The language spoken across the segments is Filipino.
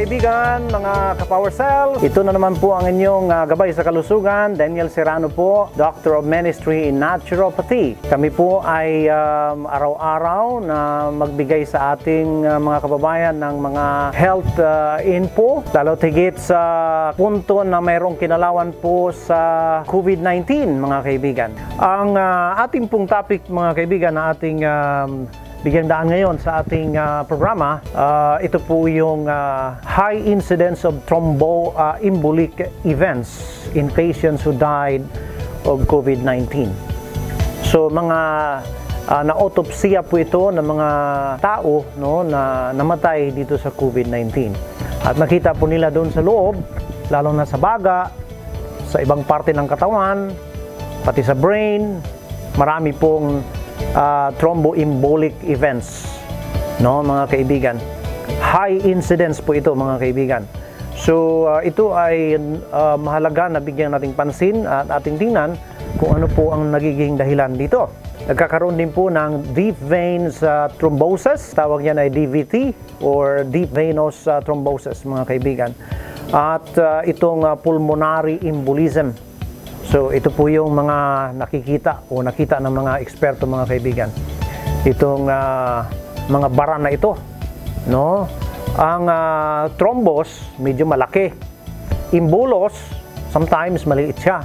kaibigan, mga ka-Power Cells. Ito na naman po ang inyong gabay sa kalusugan. Daniel Serrano po, Doctor of Ministry in Naturopathy. Kami po ay araw-araw na magbigay sa ating mga kababayan ng mga health info. Lalo tigit sa punto na mayroong kinalawan po sa COVID-19, mga kaibigan. Ang ating pong topic, mga kaibigan, na ating bigyang daan ngayon sa ating programa, ito po yung high incidence of thromboembolic events in patients who died of COVID-19. So mga na-autopsya po ito ng mga tao, no, na namatay dito sa COVID-19. At nakita po nila doon sa loob, lalo na sa baga, sa ibang parte ng katawan, pati sa brain, marami pong thromboembolic events, no, mga kaibigan. High incidence po ito, mga kaibigan. So ito ay mahalaga na bigyan nating pansin at ating tingnan kung ano po ang nagiging dahilan dito. Nagkakaroon din po ng deep veins thrombosis, tawag yan ay DVT or deep venous thrombosis, mga kaibigan. At itong pulmonary embolism. So ito po yung mga nakikita o nakita ng mga eksperto, mga kaibigan. Itong mga bara na ito, no? Ang thrombus medyo malaki. Embolus sometimes maliit siya.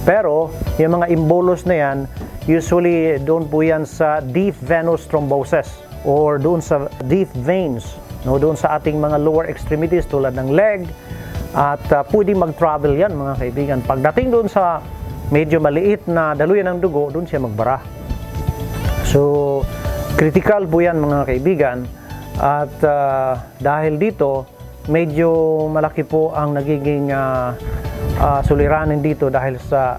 Pero yung mga embolus na yan, usually doon po yan sa deep venous thrombosis or doon sa deep veins, no? Doon sa ating mga lower extremities tulad ng leg. At pwedeng mag-travel yan, mga kaibigan. Pagdating doon sa medyo maliit na daluyan ng dugo, doon siya magbara. So, critical po yan, mga kaibigan. At dahil dito, medyo malaki po ang nagiging suliranin dito dahil sa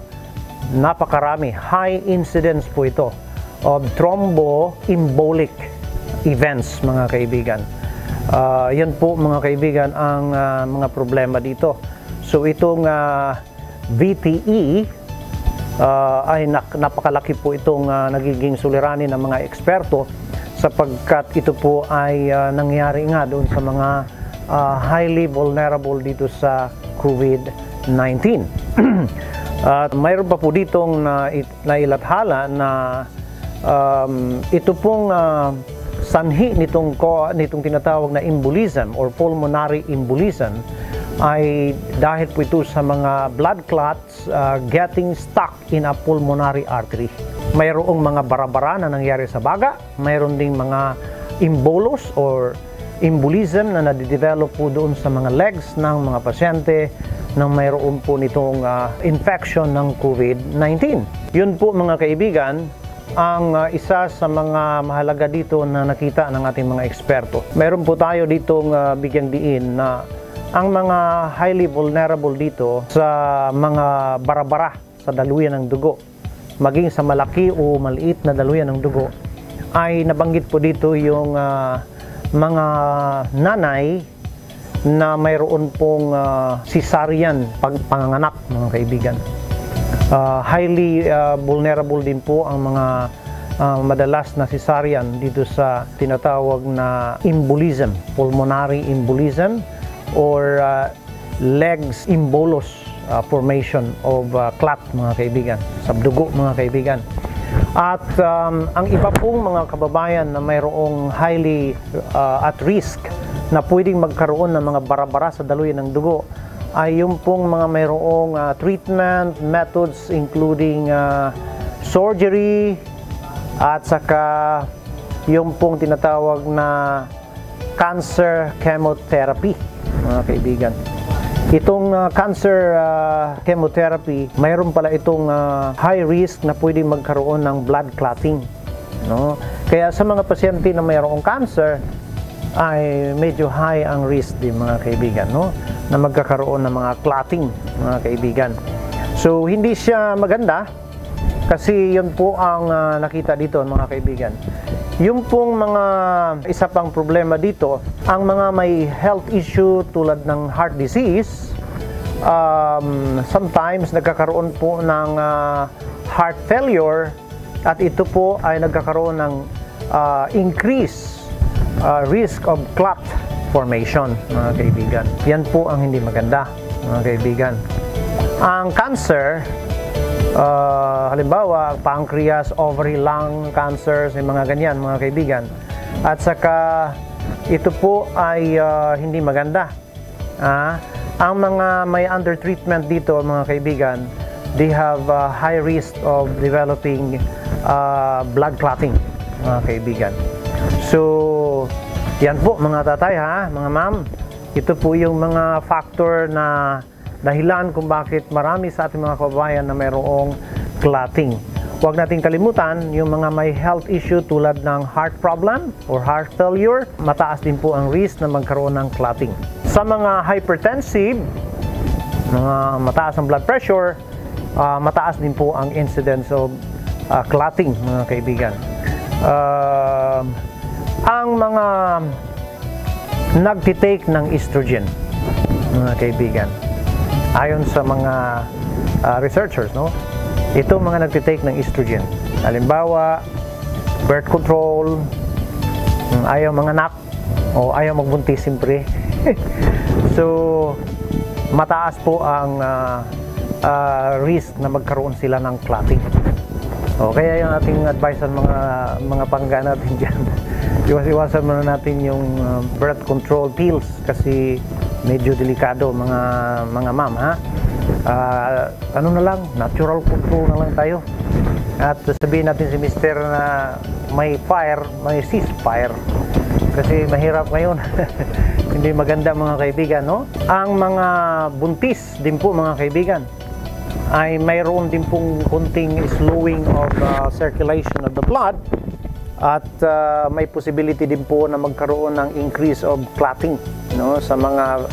napakarami, high incidence po ito of thromboembolic events, mga kaibigan. Yan po, mga kaibigan, ang mga problema dito. So itong VTE ay napakalaki po itong nagiging suliranin ng mga eksperto sapagkat ito po ay nangyari nga doon sa mga highly vulnerable dito sa COVID-19. At mayroon pa po ditong nailathala na ito pong sanhi nitong tinatawag na embolism or pulmonary embolism ay dahil po ito sa mga blood clots getting stuck in a pulmonary artery. Mayroong mga bara-bara na nangyari sa baga, mayroon ding mga embolus or embolism na nadidevelop po doon sa mga legs ng mga pasyente nang mayroon po nitong infection ng COVID-19. Yun po, mga kaibigan, ang isa sa mga mahalaga dito na nakita ng ating mga eksperto. Mayroon po tayo ditong bigyang diin na ang mga highly vulnerable dito sa mga bara-bara sa daluyan ng dugo, maging sa malaki o maliit na daluyan ng dugo, ay nabanggit po dito yung mga nanay na mayroon pong cesarean panganganak, mga kaibigan. Highly vulnerable din po ang mga madalas na cesarean dito sa tinatawag na embolism, pulmonary embolism or legs embolus formation of clot, mga kaibigan, sa dugo, mga kaibigan. At ang iba pong mga kababayan na mayroong highly at risk na pwedeng magkaroon ng mga bara-bara sa daluyan ng dugo ay yung pong mga mayroong treatment methods including surgery at saka yung pong tinatawag na cancer chemotherapy, mga kaibigan. Itong cancer chemotherapy, mayroon pala itong high risk na pwedeng magkaroon ng blood clotting, no? Kaya sa mga pasyente na mayroong cancer ay medyo high ang risk din, mga kaibigan, no, na magkakaroon ng mga clotting, mga kaibigan. So hindi siya maganda kasi yun po ang nakita dito, mga kaibigan. Yung pong mga isa pang problema dito, ang mga may health issue tulad ng heart disease, sometimes nagkakaroon po ng heart failure at ito po ay nagkakaroon ng increase risk of clot formation, mga kaibigan. Yan po ang hindi maganda, mga kaibigan. Ang cancer, halimbawa, pancreas, ovary, lung cancers, yung mga ganyan, mga kaibigan. At saka, ito po ay hindi maganda. Ang mga may under treatment dito, mga kaibigan, they have high risk of developing blood clotting, mga kaibigan. So, yan po mga tatay mga ma'am. Ito po yung mga factor na dahilan kung bakit marami sa ating mga kababayan na mayroong clotting. Huwag nating kalimutan yung mga may health issue tulad ng heart problem or heart failure, mataas din po ang risk na magkaroon ng clotting. Sa mga hypertensive, mga mataas ang blood pressure, mataas din po ang incidence of clotting, mga kaibigan. Ang mga nagtitake ng estrogen, mga kaibigan, ayon sa mga researchers, no? Ito mga nagtitake ng estrogen. Halimbawa, birth control, ayaw manganak, o ayaw magbuntis siyempre. So, mataas po ang risk na magkaroon sila ng clotting. O, kaya yung ating advice sa mga pangga natin dyan, iwas-iwasan muna natin yung birth control pills kasi medyo delikado mga ma'am, ano na lang, natural control na lang tayo. At sabihin natin si Mr. na may fire, may ceasefire. Kasi mahirap ngayon. Hindi maganda, mga kaibigan, no? Ang mga buntis din po, mga kaibigan, ay mayroon din pong kunting slowing of circulation of the blood. At may possibility din po na magkaroon ng increase of clotting, no, sa mga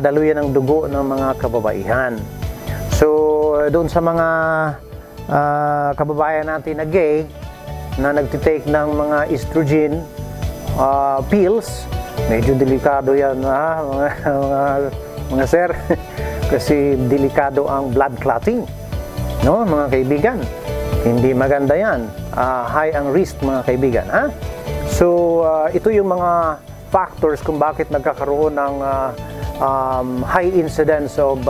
daluyan ng dugo ng mga kababaihan. So, doon sa mga kababayan natin na gay, na nagtitake ng mga estrogen pills, medyo delikado yan, mga sir. Kasi delikado ang blood clotting, no, mga kaibigan. Hindi maganda yan. High ang risk, mga kaibigan. So, ito yung mga factors kung bakit nagkakaroon ng high incidence of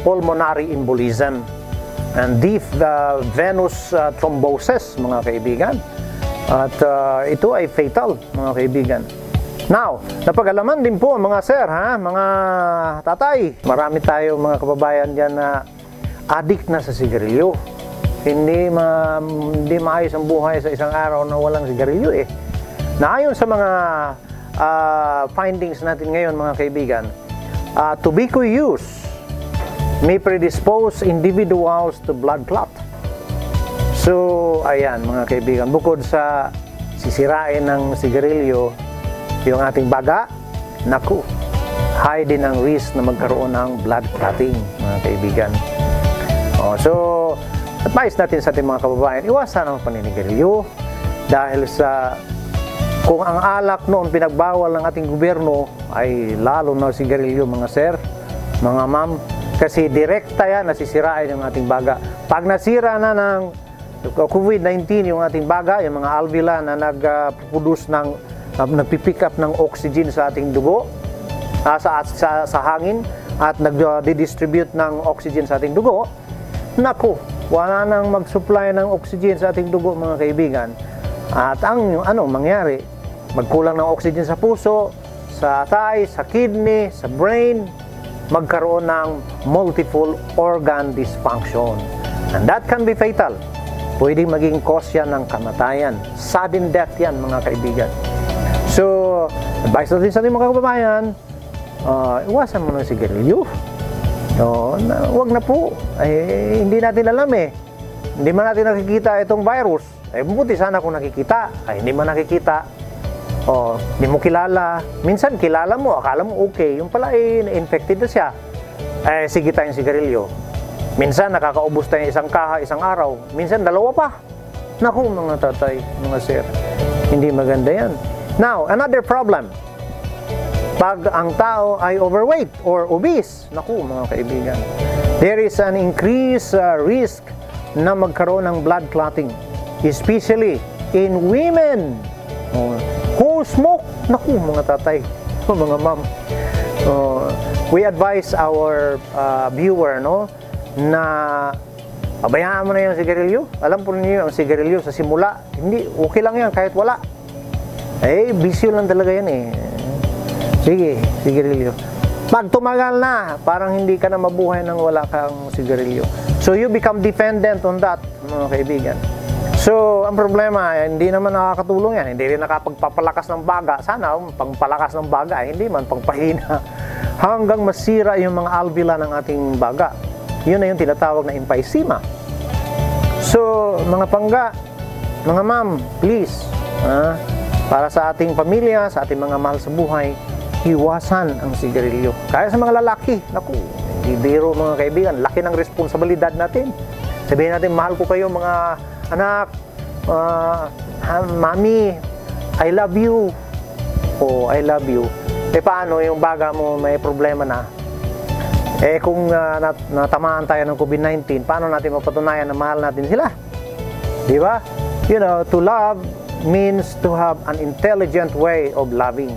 pulmonary embolism and deep venous thrombosis, mga kaibigan. At ito ay fatal, mga kaibigan. Now, napag-alaman din po, mga sir, mga tatay. Marami tayong mga kababayan dyan na addict na sa sigarilyo. Hindi maayos ang buhay sa isang araw na walang sigarilyo eh. Na ayon sa mga findings natin ngayon, mga kaibigan, tobacco use may predispose individuals to blood clot. So, ayan, mga kaibigan, bukod sa sisirain ng sigarilyo yung ating baga, naku, high din ang risk na magkaroon ng blood clotting, mga kaibigan. So, advice natin sa ating mga kababayan, iwasan ang paninigarilyo dahil sa kung ang alak noon pinagbawal ng ating gobyerno ay lalo na sigarilyo, mga sir, mga ma'am, kasi direkta yan nasisirain yung ating baga. Pag nasira na ng COVID-19 yung ating baga, yung mga alveola na nagpuproduce nagpipick up ng oxygen sa ating dugo, sa hangin, at nagdidistribute ng oxygen sa ating dugo, naku, wala nang mag-supply ng oxygen sa ating dugo, mga kaibigan. At mangyari, magkulang ng oxygen sa puso, sa thighs, sa kidney, sa brain, magkaroon ng multiple organ dysfunction. And that can be fatal. Pwedeng maging cause yan ng kamatayan. Sudden death yan, mga kaibigan. So, advice natin sa ating mga kababayan, iwasan mo ng sigarilyo. Huwag na po. Hindi natin alam eh. Hindi man natin nakikita itong virus. Buti sana kung nakikita. Hindi man nakikita. Hindi mo kilala. Minsan kilala mo, akala mo okay. Yung pala infected na siya. Sige tayong sigarilyo. Minsan nakakaubos tayo isang kaha, isang araw. Minsan dalawa pa. Naku, mga tatay, mga sir. Hindi maganda yan. Now, another problem. Pag ang tao ay overweight or obese, naku, mga kaibigan, there is an increased risk na magkaroon ng blood clotting, especially in women who smoke. Naku, mga tatay, mga ma'am. We advise our viewer, no, na pabayaan mo na yung sigarilyo. Alam po niyo ang sigarilyo sa simula, hindi, okay lang yan kahit wala. Bisyo lang talaga yan eh. Sige, sigarilyo. Pag tumagal na, parang hindi ka na mabuhay nang wala kang sigarilyo. So you become dependent on that, mga kaibigan. So, ang problema, hindi naman nakakatulong yan. Hindi rin nakapagpapalakas ng baga. Sana, pangpalakas ng baga, hindi man pangpahina. Hanggang masira yung mga alveola ng ating baga. Yun na yung tinatawag na emphysema. So, mga pangga, mga ma'am, please, para sa ating pamilya, sa ating mga mahal sa buhay, iwasan ang sigarilyo. Kaya sa mga lalaki, naku, hindi biro mga kaibigan, laki ng responsibilidad natin. Sabihin natin, mahal ko kayo mga anak, mami, I love you. I love you. Paano yung baga mo may problema na? Kung natamaan tayo ng COVID-19, paano natin mapatunayan na mahal natin sila? Di ba? You know, to love means to have an intelligent way of loving.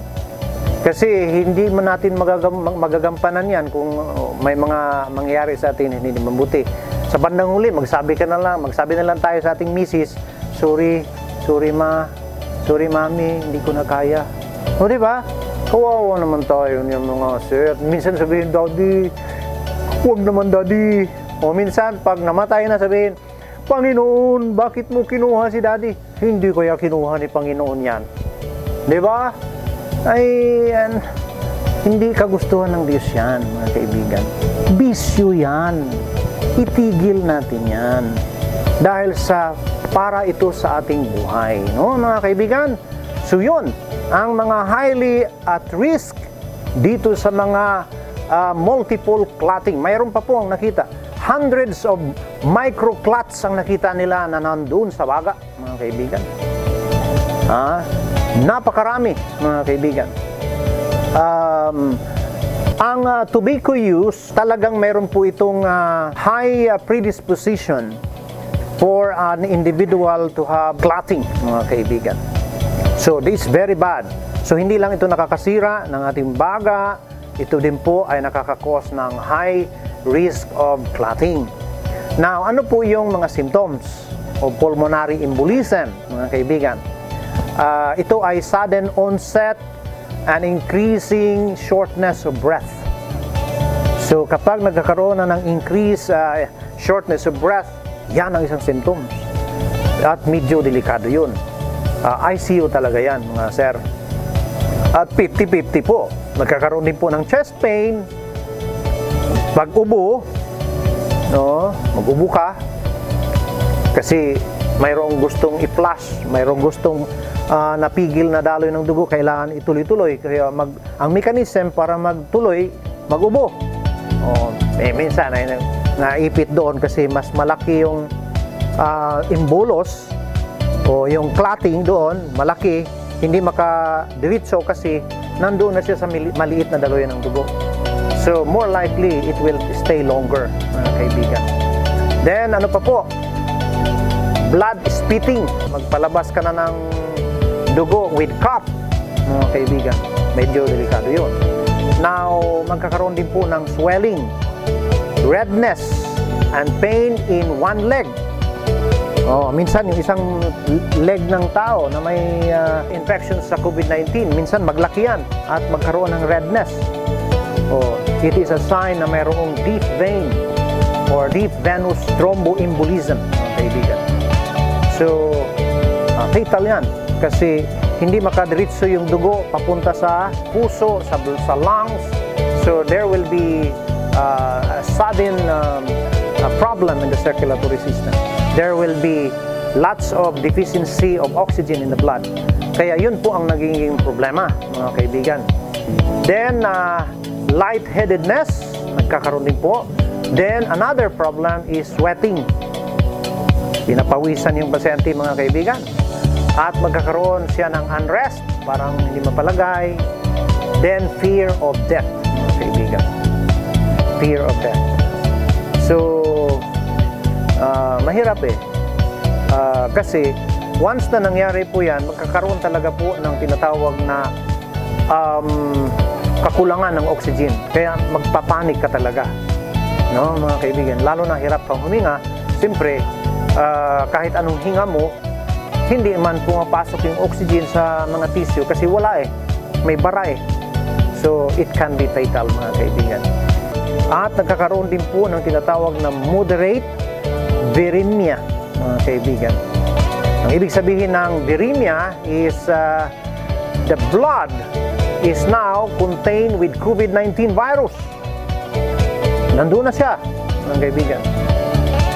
Kasi hindi man natin magagampanan yan kung may mga mangyayari sa atin hindi mabuti. Sa bandang huli, magsabi na lang tayo sa ating misis, sorry ma, sorry mami, hindi ko na kaya. O diba? Kawawa naman tayo yung mga sir. Minsan sabihin, daddy, huwag naman daddy. O minsan, pag namatay na sabihin, Panginoon, bakit mo kinuha si daddy? Hindi ko ya kinuha ni Panginoon yan. Diba? Hindi kagustuhan ng Diyos yan, mga kaibigan. Bisyo yan. Itigil natin yan. Dahil para ito sa ating buhay. No, mga kaibigan? So yun, ang mga highly at risk dito sa mga multiple clotting. Mayroon pa po ang nakita. Hundreds of microclots ang nakita nila na nandun sa baga, mga kaibigan. Napakarami, mga kaibigan. Ang tobacco use, talagang meron po itong high predisposition for an individual to have clotting, mga kaibigan. So, this is very bad. So, hindi lang ito nakakasira ng ating baga, ito din po ay nakakakos ng high risk of clotting. Now, ano po yung mga symptoms of pulmonary embolism, mga kaibigan? Ito ay sudden onset and increasing shortness of breath. So, kapag nagkakaroon na ng increased shortness of breath, yan ang isang symptoms. At medyo delikado yun. ICU talaga yan, mga sir. At 50-50 po. Nagkakaroon din po ng chest pain. Pag-ubo, no? Mag-ubo ka. Kasi mayroong gustong i-flush, mayroong gustong napigil na daloy ng dugo, kailangan ituloy-tuloy. Kaya ang mechanism para magtuloy, mag-ubo. Minsan ay naipit doon kasi mas malaki yung embolus o yung clotting doon, malaki, hindi makadiritso kasi nandoon na siya sa maliit na daloy ng dugo. So, more likely, it will stay longer, mga kaibigan. Then, ano pa po? Blood spitting. Magpalabas ka na ng dugo with cough, mga kaibigan. Medyo delikado yun. Now, magkakaroon din po ng swelling, redness, and pain in one leg. Minsan yung isang leg ng tao na may infection sa COVID-19, minsan maglaki yan at magkaroon ng redness. It is a sign na mayroong deep vein or deep venous thromboembolism, mga kaibigan. So, fatal yan kasi hindi makadiritso yung dugo papunta sa puso, sa lungs. So, there will be a sudden problem in the circulatory system. There will be lots of deficiency of oxygen in the blood. Kaya yun po ang naging problema, mga kaibigan. Then, lightheadedness, nagkakaroon din po. Then, another problem is sweating. Pinapawisan yung pasyente, mga kaibigan. At magkakaroon siya ng unrest, parang hindi mapalagay. Then, fear of death, mga kaibigan. Fear of death. So, mahirap kasi once na nangyari po yan, magkakaroon talaga po ng tinatawag na kakulangan ng oxygen. Kaya magpapanik ka talaga, no, mga kaibigan. Lalo na hirap kang huminga, siyempre, kahit anong hinga mo, hindi man pumapasok yung oxygen sa mga tissue kasi wala may bara So, it can be fatal, mga kaibigan. At nagkakaroon din po ng tinatawag na moderate viremia, mga kaibigan. Ang ibig sabihin ng viremia is the blood is now contained with COVID-19 virus. Nandun na siya, mga kaibigan.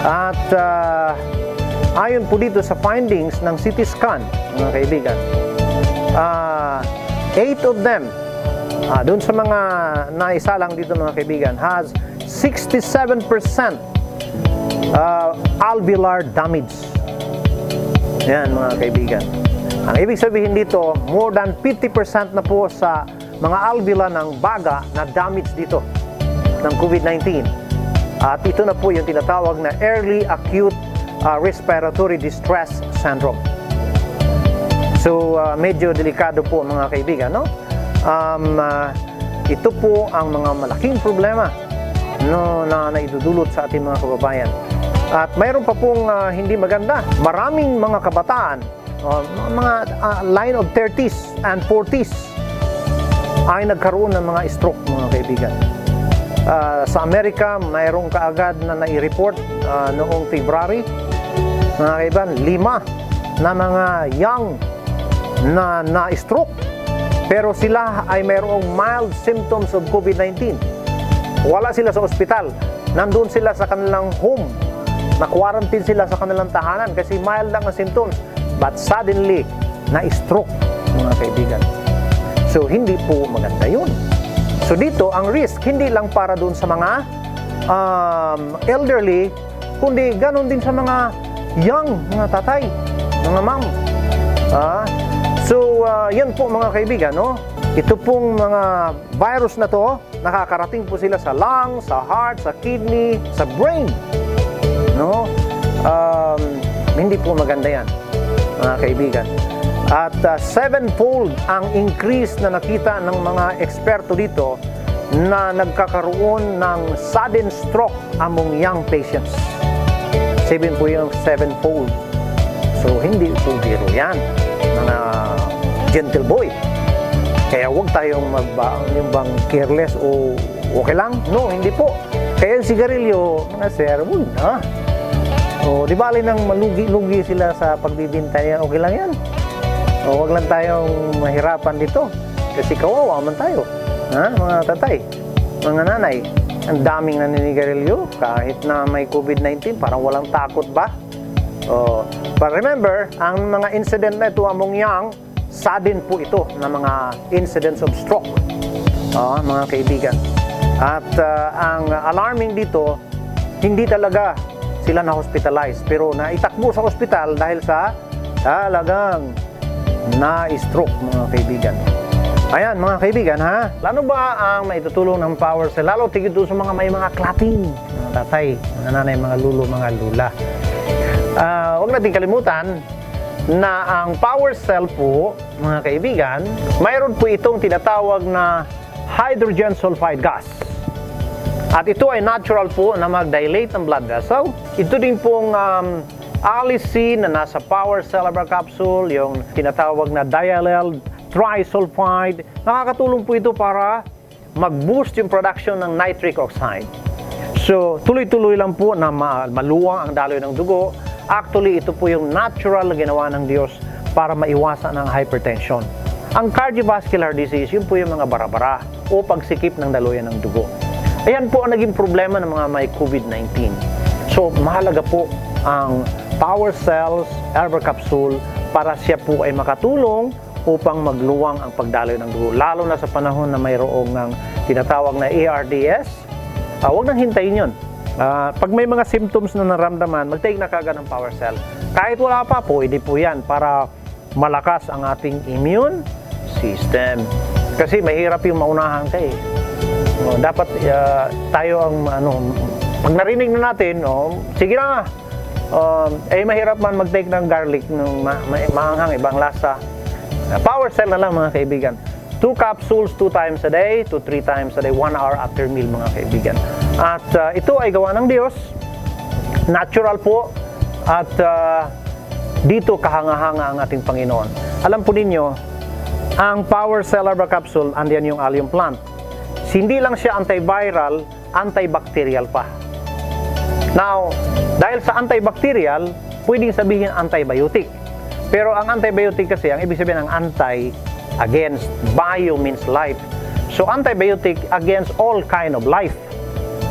At ayon po dito sa findings ng CT scan, mga kaibigan, 8 of them, doon sa mga naisalang dito, mga kaibigan, has 67% alveolar damage. Yan, mga kaibigan. Ang ibig sabihin dito, more than 50% na po sa mga alveolar ng baga na damage dito ng COVID-19. At ito na po yung tinatawag na early acute respiratory distress syndrome. So, medyo delikado po, mga kaibigan, no? Ito po ang mga malaking problema, no, na naidudulot sa ating mga kababayan. At mayroon pa pong hindi maganda. Maraming mga kabataan, mga line of 30s and 40s ay nagkaroon ng mga stroke, mga kaibigan. Sa Amerika, mayroong kaagad na nai-report noong February, mga kaibigan, 5 na mga young na stroke. Pero sila ay mayroong mild symptoms of COVID-19. Wala sila sa ospital. Nandun sila sa kanilang home. Na-quarantine sila sa kanilang tahanan kasi mild lang ang symptoms. But suddenly, na-stroke, mga kaibigan. So, hindi po maganda yun. So, dito, ang risk, hindi lang para dun sa mga elderly, kundi ganun din sa mga young, mga tatay, mga ma'am. So, yan po, mga kaibigan, no? Ito pong mga virus na to, nakakarating po sila sa lungs, sa heart, sa kidney, sa brain. No? Hindi po maganda yan, mga kaibigan. At 7-fold ang increase na nakita ng mga eksperto dito na nagkakaroon ng sudden stroke among young patients. 7 po yung 7-fold. So, hindi po biro yan, mga gentle boy. Kaya huwag tayong yung bang careless o okay lang. No, hindi po. Kaya yung sigarilyo, mga sir, huwag na. O, di bali nang malugi-lugi sila sa pagbibinta yan, okay lang yan. O, huwag lang tayong mahirapan dito. Kasi kawawa man tayo. Ha, mga tatay, mga nanay. Ang daming naninigarilyo, kahit na may COVID-19, parang walang takot ba? O, but remember, ang mga incident na ito among young, sudden po ito na mga incidents of stroke, mga kaibigan. At ang alarming dito, hindi talaga sila na-hospitalize, pero naitakbo sa ospital dahil sa talagang na-stroke, mga kaibigan. Ayan, mga kaibigan, ha? Lalo ba ang maitutulong ng power cell? Lalo tigit doon sa mga may mga clotting, mga tatay, mga nanay, mga lulo, mga lula. Huwag natin kalimutan na ang power cell po, mga kaibigan, mayroon po itong tinatawag na hydrogen sulfide gas. At ito ay natural po na mag-dilate ng blood vessel. Ito din pong allicin na nasa power cell capsule, yung tinatawag na diallyl trisulfide. Nakakatulong po ito para mag-boost yung production ng nitric oxide. So, tuloy-tuloy lang po na maluwang ang daloy ng dugo. Actually, ito po yung natural na ginawa ng Diyos para maiwasan ang hypertension. Ang cardiovascular disease, yun po yung mga bara-bara o pagsikip ng daluyan ng dugo. Ayan po ang naging problema ng mga may COVID-19. So, mahalaga po ang power cells, Herbal Capsule, para siya po ay makatulong upang magluwang ang pagdaloy ng dugo. Lalo na sa panahon na mayroong ng tinatawag na ARDS, huwag nang hintayin yun. Pag may mga symptoms na naramdaman, mag-take na kagad ng power cell. Kahit wala pa, pwede po yan para malakas ang ating immune system. Kasi mahirap yung maunahan ka eh. Dapat tayo ang, pag narinig na natin, sige na, mahirap man mag-take ng garlic, maanghang, ibang lasa. Power cell na lang, mga kaibigan. 2 capsules 2 times a day to 3 times a day, 1 hour after meal mga kaibigan. At ito ay gawa ng Diyos, natural po, at dito kahanga-hanga ang ating Panginoon. Alam po ninyo, ang Power Cell Herbal Capsule, andiyan yung allium plant. Hindi lang siya antiviral, antibacterial pa. Now, dahil sa antibacterial, pwedeng sabihin antibiotic. Pero ang antibiotic kasi, ang ibig sabihin ng anti, against, bio means life. So, antibiotic against all kind of life.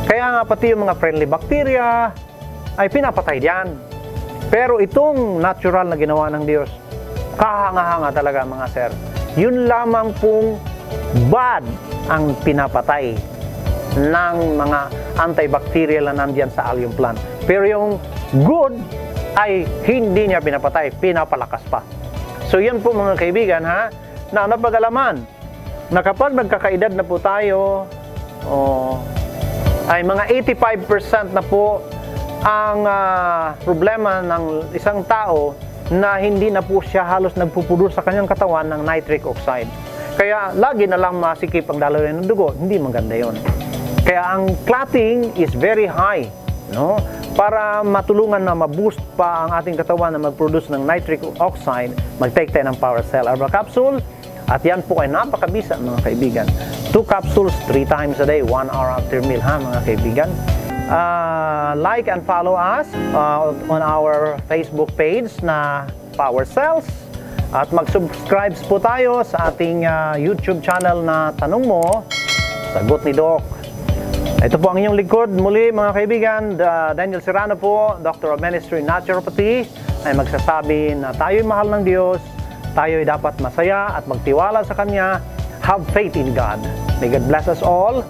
Kaya nga pati yung mga friendly bacteria ay pinapatay diyan. Pero itong natural na ginawa ng Diyos, kahanga-hanga talaga mga sir. Yun lamang pong bad ang pinapatay ng mga antibacterial na nandyan sa allium plant. Pero yung good ay hindi niya pinapatay, pinapalakas pa. So yan po mga kaibigan ha, na napag-alaman na kapag nagkakaedad na po tayo, ay mga 85% na po ang problema ng isang tao na hindi na po siya halos nagpupudur sa kanyang katawan ng nitric oxide. Kaya lagi na lang masikip ang dalawin ng dugo, hindi maganda yon. Kaya ang clotting is very high, no? Para matulungan na ma-boost pa ang ating katawan na mag-produce ng nitric oxide, mag-take tayo ng Power Cell Herbal Capsule. At yan po ay napakabisa mga kaibigan. 2 capsules 3 times a day, 1 hour after meal ha mga kaibigan. Like and follow us on our Facebook page na Power Cells. At mag-subscribe po tayo sa ating YouTube channel na Tanong Mo, Sagot ni Doc. Ito po ang inyong likod. Muli mga kaibigan, Daniel Serrano po, Doctor of Ministry in Naturopathy, ay magsasabi na tayo'y mahal ng Diyos, tayo'y dapat masaya at magtiwala sa Kanya. Have faith in God. May God bless us all.